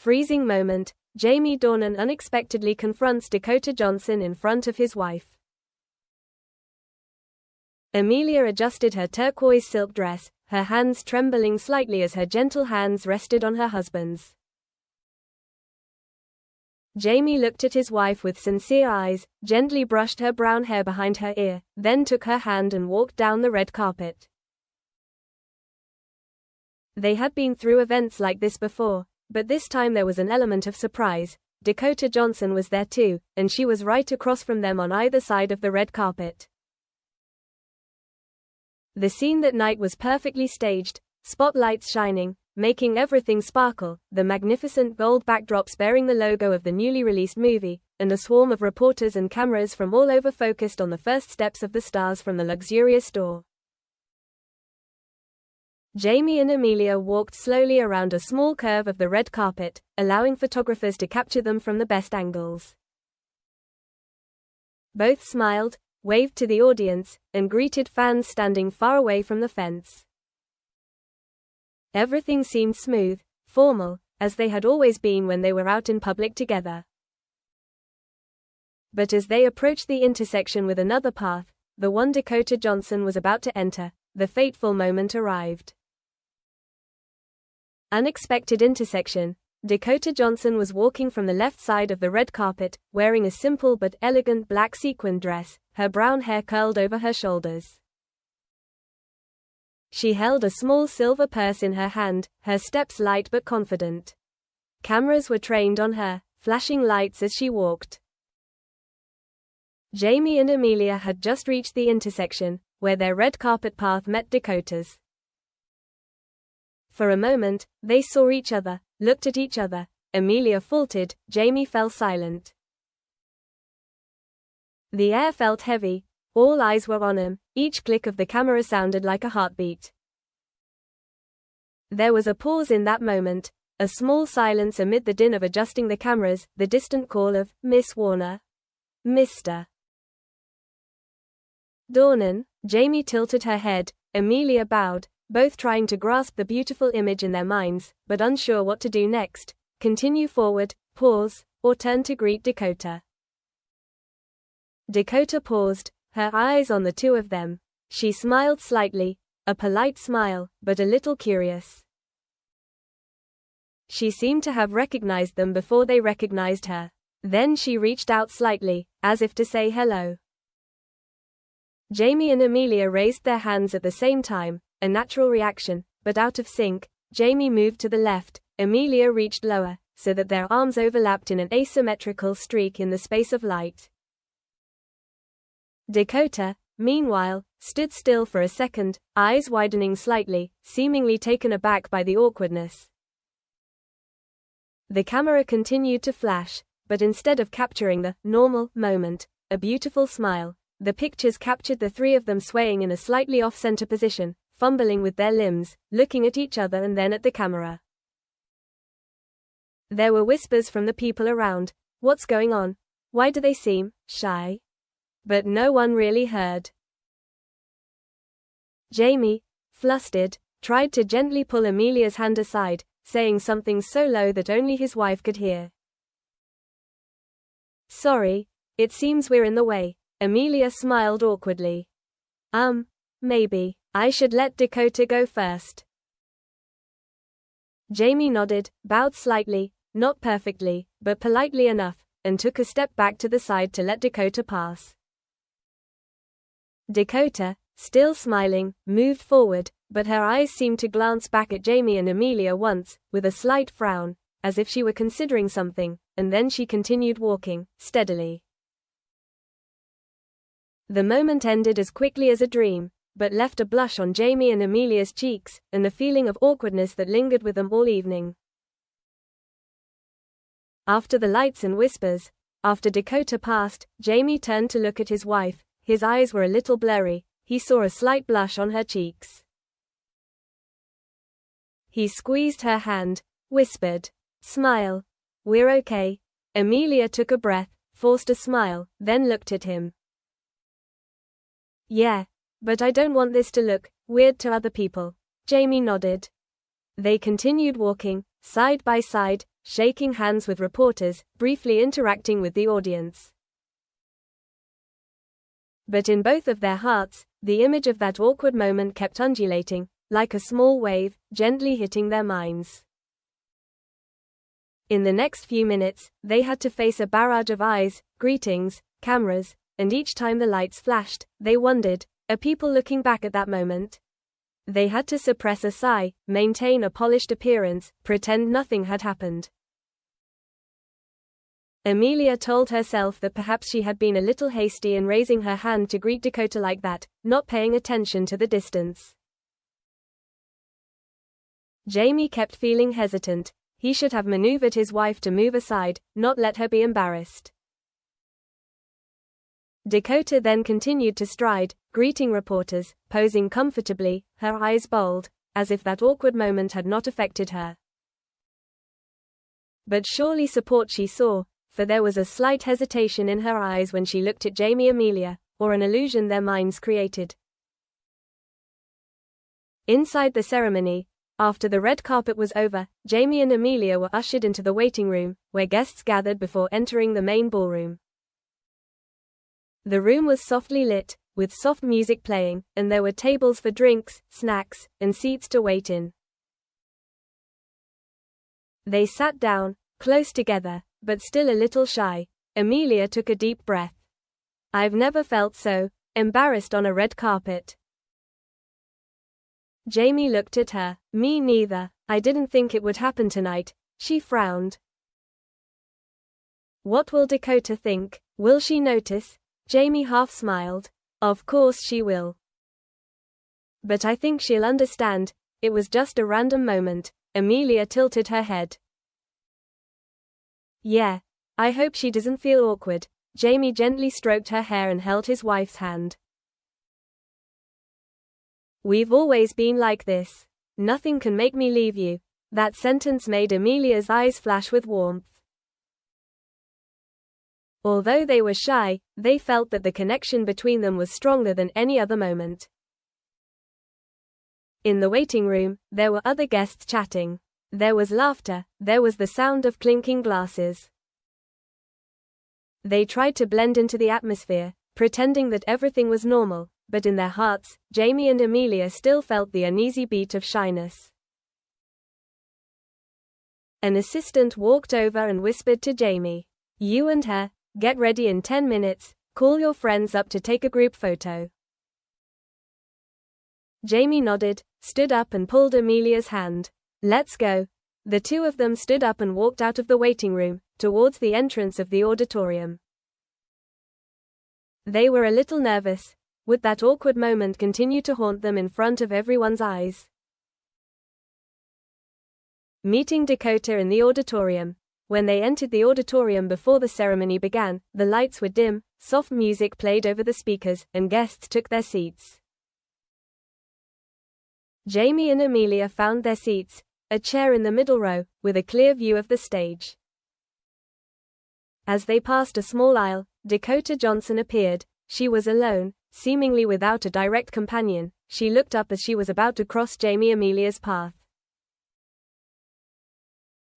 Freezing moment, Jamie Dornan unexpectedly confronts Dakota Johnson in front of his wife. Amelia adjusted her turquoise silk dress, her hands trembling slightly as her gentle hands rested on her husband's. Jamie looked at his wife with sincere eyes, gently brushed her brown hair behind her ear, then took her hand and walked down the red carpet. They had been through events like this before, but this time there was an element of surprise. Dakota Johnson was there too, and she was right across from them on either side of the red carpet. The scene that night was perfectly staged, spotlights shining, making everything sparkle, the magnificent gold backdrops bearing the logo of the newly released movie, and a swarm of reporters and cameras from all over focused on the first steps of the stars from the luxurious door. Jamie and Amelia walked slowly around a small curve of the red carpet, allowing photographers to capture them from the best angles. Both smiled, waved to the audience, and greeted fans standing far away from the fence. Everything seemed smooth, formal, as they had always been when they were out in public together. But as they approached the intersection with another path, the one Dakota Johnson was about to enter, the fateful moment arrived. Unexpected intersection. Dakota Johnson was walking from the left side of the red carpet, wearing a simple but elegant black sequin dress, her brown hair curled over her shoulders. She held a small silver purse in her hand, her steps light but confident. Cameras were trained on her, flashing lights as she walked. Jamie and Amelia had just reached the intersection, where their red carpet path met Dakota's. For a moment, they saw each other, looked at each other. Amelia faltered, Jamie fell silent. The air felt heavy, all eyes were on him, each click of the camera sounded like a heartbeat. There was a pause in that moment, a small silence amid the din of adjusting the cameras, the distant call of, "Miss Warner? Mr. Dornan." Jamie tilted her head, Amelia bowed, both trying to grasp the beautiful image in their minds, but unsure what to do next, continue forward, pause, or turn to greet Dakota. Dakota paused, her eyes on the two of them. She smiled slightly, a polite smile, but a little curious. She seemed to have recognized them before they recognized her. Then she reached out slightly, as if to say hello. Jamie and Amelia raised their hands at the same time, a natural reaction, but out of sync. Jamie moved to the left, Amelia reached lower, so that their arms overlapped in an asymmetrical streak in the space of light. Dakota, meanwhile, stood still for a second, eyes widening slightly, seemingly taken aback by the awkwardness. The camera continued to flash, but instead of capturing the normal moment, a beautiful smile, the pictures captured the three of them swaying in a slightly off-center position, fumbling with their limbs, looking at each other and then at the camera. There were whispers from the people around. What's going on? Why do they seem shy? But no one really heard. Jamie, flustered, tried to gently pull Amelia's hand aside, saying something so low that only his wife could hear. "Sorry, it seems we're in the way." Amelia smiled awkwardly. Maybe I should let Dakota go first." Jamie nodded, bowed slightly, not perfectly, but politely enough, and took a step back to the side to let Dakota pass. Dakota, still smiling, moved forward, but her eyes seemed to glance back at Jamie and Amelia once, with a slight frown, as if she were considering something, and then she continued walking, steadily. The moment ended as quickly as a dream, but left a blush on Jamie and Amelia's cheeks, and a feeling of awkwardness that lingered with them all evening. After the lights and whispers, after Dakota passed, Jamie turned to look at his wife. His eyes were a little blurry, he saw a slight blush on her cheeks. He squeezed her hand, whispered, "Smile. We're okay." Amelia took a breath, forced a smile, then looked at him. "Yeah, but I don't want this to look weird to other people." Jamie nodded. They continued walking, side by side, shaking hands with reporters, briefly interacting with the audience. But in both of their hearts, the image of that awkward moment kept undulating, like a small wave, gently hitting their minds. In the next few minutes, they had to face a barrage of eyes, greetings, cameras, and each time the lights flashed, they wondered, are people looking back at that moment? They had to suppress a sigh, maintain a polished appearance, pretend nothing had happened. Amelia told herself that perhaps she had been a little hasty in raising her hand to greet Dakota like that, not paying attention to the distance. Jamie kept feeling hesitant. He should have maneuvered his wife to move aside, not let her be embarrassed. Dakota then continued to stride, greeting reporters, posing comfortably, her eyes bold, as if that awkward moment had not affected her. But surely support she saw, for there was a slight hesitation in her eyes when she looked at Jamie Amelia, or an illusion their minds created. Inside the ceremony, after the red carpet was over, Jamie and Amelia were ushered into the waiting room, where guests gathered before entering the main ballroom. The room was softly lit, with soft music playing, and there were tables for drinks, snacks, and seats to wait in. They sat down, close together, but still a little shy. Amelia took a deep breath. I've never felt so embarrassed on a red carpet. Jamie looked at her. Me neither. I didn't think it would happen tonight. She frowned. What will Dakota think? Will she notice? Jamie half smiled. Of course she will. But I think she'll understand. It was just a random moment. Amelia tilted her head. Yeah. I hope she doesn't feel awkward. Jamie gently stroked her hair and held his wife's hand. We've always been like this. Nothing can make me leave you. That sentence made Amelia's eyes flash with warmth. Although they were shy, they felt that the connection between them was stronger than any other moment. In the waiting room, there were other guests chatting. There was laughter, there was the sound of clinking glasses. They tried to blend into the atmosphere, pretending that everything was normal, but in their hearts, Jamie and Amelia still felt the uneasy beat of shyness. An assistant walked over and whispered to Jamie, "You and her, get ready in 10 minutes, call your friends up to take a group photo." Jamie nodded, stood up and pulled Amelia's hand. "Let's go." The two of them stood up and walked out of the waiting room, towards the entrance of the auditorium. They were a little nervous. Would that awkward moment continue to haunt them in front of everyone's eyes? Meeting Dakota in the auditorium. When they entered the auditorium before the ceremony began, the lights were dim, soft music played over the speakers, and guests took their seats. Jamie and Amelia found their seats, a chair in the middle row, with a clear view of the stage. As they passed a small aisle, Dakota Johnson appeared. She was alone, seemingly without a direct companion. She looked up as she was about to cross Jamie Amelia's path.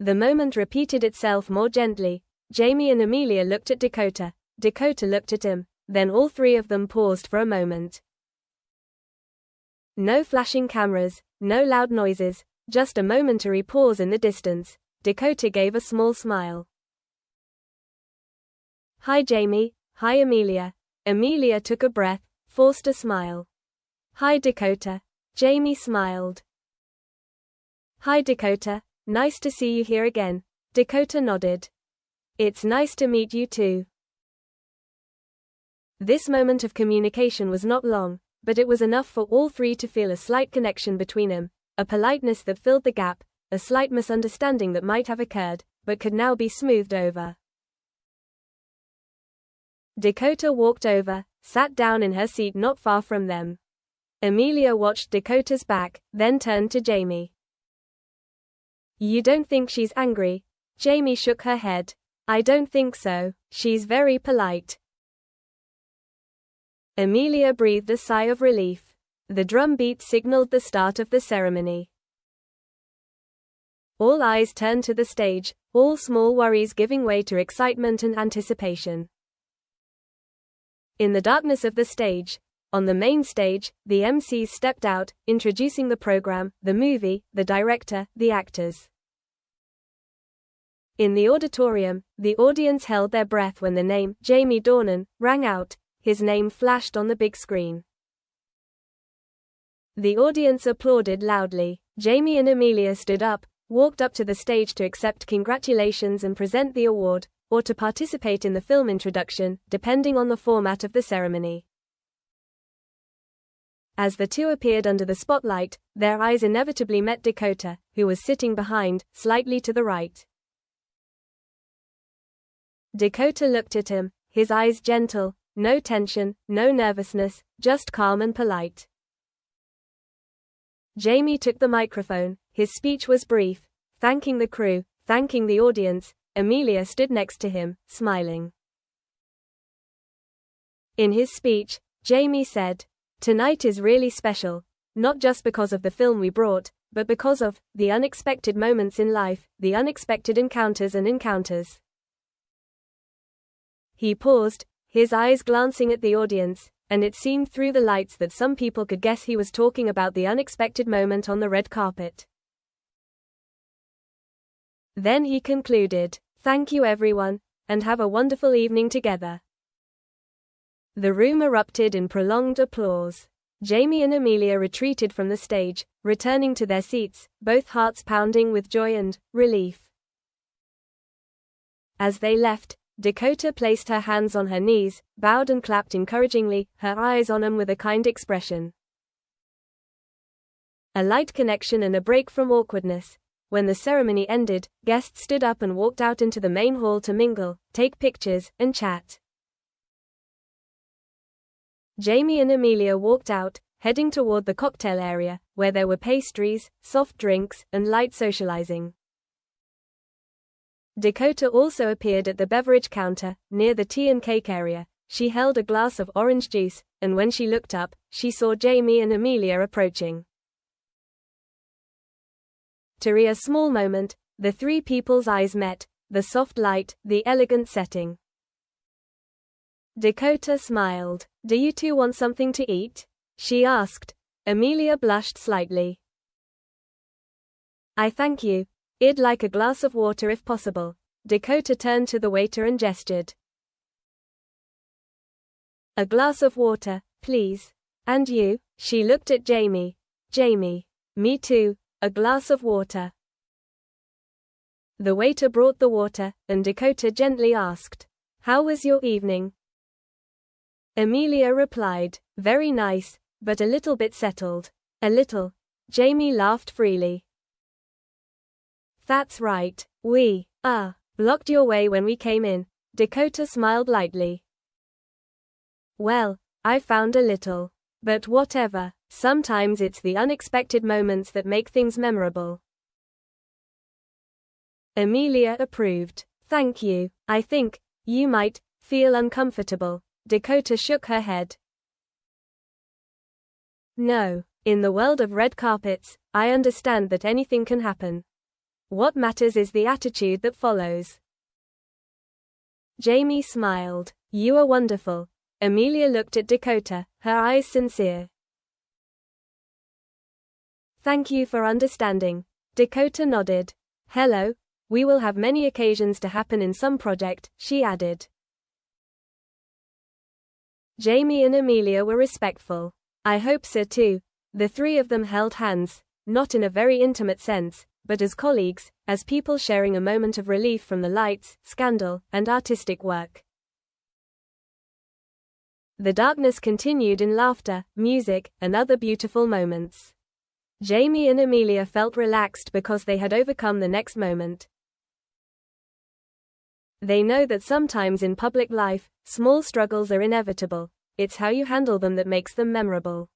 The moment repeated itself more gently. Jamie and Amelia looked at Dakota. Dakota looked at him. Then all three of them paused for a moment. No flashing cameras, no loud noises, just a momentary pause in the distance. Dakota gave a small smile. "Hi Jamie, hi Amelia." Amelia took a breath, forced a smile. "Hi Dakota." Jamie smiled. "Hi Dakota, nice to see you here again." Dakota nodded. "It's nice to meet you too." This moment of communication was not long, but it was enough for all three to feel a slight connection between them, a politeness that filled the gap, a slight misunderstanding that might have occurred, but could now be smoothed over. Dakota walked over, sat down in her seat not far from them. Amelia watched Dakota's back, then turned to Jamie. "You don't think she's angry?" Jamie shook her head. "I don't think so. She's very polite." Amelia breathed a sigh of relief. The drum beat signaled the start of the ceremony. All eyes turned to the stage, all small worries giving way to excitement and anticipation. In the darkness of the stage, on the main stage, the MCs stepped out, introducing the program, the movie, the director, the actors. In the auditorium, the audience held their breath when the name, Jamie Dornan, rang out. His name flashed on the big screen. The audience applauded loudly. Jamie and Amelia stood up, walked up to the stage to accept congratulations and present the award, or to participate in the film introduction, depending on the format of the ceremony. As the two appeared under the spotlight, their eyes inevitably met Dakota, who was sitting behind, slightly to the right. Dakota looked at him, his eyes gentle, no tension, no nervousness, just calm and polite. Jamie took the microphone. His speech was brief, thanking the crew, thanking the audience. Amelia stood next to him, smiling. In his speech, Jamie said, "Tonight is really special, not just because of the film we brought, but because of the unexpected moments in life, the unexpected encounters and encounters." He paused, his eyes glancing at the audience, and it seemed through the lights that some people could guess he was talking about the unexpected moment on the red carpet. Then he concluded, "Thank you everyone, and have a wonderful evening together." The room erupted in prolonged applause. Jamie and Amelia retreated from the stage, returning to their seats, both hearts pounding with joy and relief. As they left, Dakota placed her hands on her knees, bowed and clapped encouragingly, her eyes on him with a kind expression. A light connection and a break from awkwardness. When the ceremony ended, guests stood up and walked out into the main hall to mingle, take pictures, and chat. Jamie and Amelia walked out, heading toward the cocktail area, where there were pastries, soft drinks, and light socializing. Dakota also appeared at the beverage counter, near the tea and cake area. She held a glass of orange juice, and when she looked up, she saw Jamie and Amelia approaching. To a small moment, the three people's eyes met, the soft light, the elegant setting. Dakota smiled. "Do you two want something to eat?" she asked. Amelia blushed slightly. "I thank you. I'd like a glass of water if possible." Dakota turned to the waiter and gestured. "A glass of water, please. And you?" She looked at Jamie. "Jamie. Me too, a glass of water." The waiter brought the water, and Dakota gently asked, "How was your evening?" Amelia replied, "Very nice, but a little bit settled." "A little?" Jamie laughed freely. "That's right. We blocked your way when we came in." Dakota smiled lightly. "Well, I found a little. But whatever, sometimes it's the unexpected moments that make things memorable." Amelia approved. "Thank you. I think you might feel uncomfortable." Dakota shook her head. "No. In the world of red carpets, I understand that anything can happen. What matters is the attitude that follows." Jamie smiled. "You are wonderful." Amelia looked at Dakota, her eyes sincere. "Thank you for understanding." Dakota nodded. "Hello, we will have many occasions to happen in some project," she added. Jamie and Amelia were respectful. "I hope so too." The three of them held hands, not in a very intimate sense, but as colleagues, as people sharing a moment of relief from the lights, scandal, and artistic work. The darkness continued in laughter, music, and other beautiful moments. Jamie and Amelia felt relaxed because they had overcome the next moment. They know that sometimes in public life, small struggles are inevitable. It's how you handle them that makes them memorable.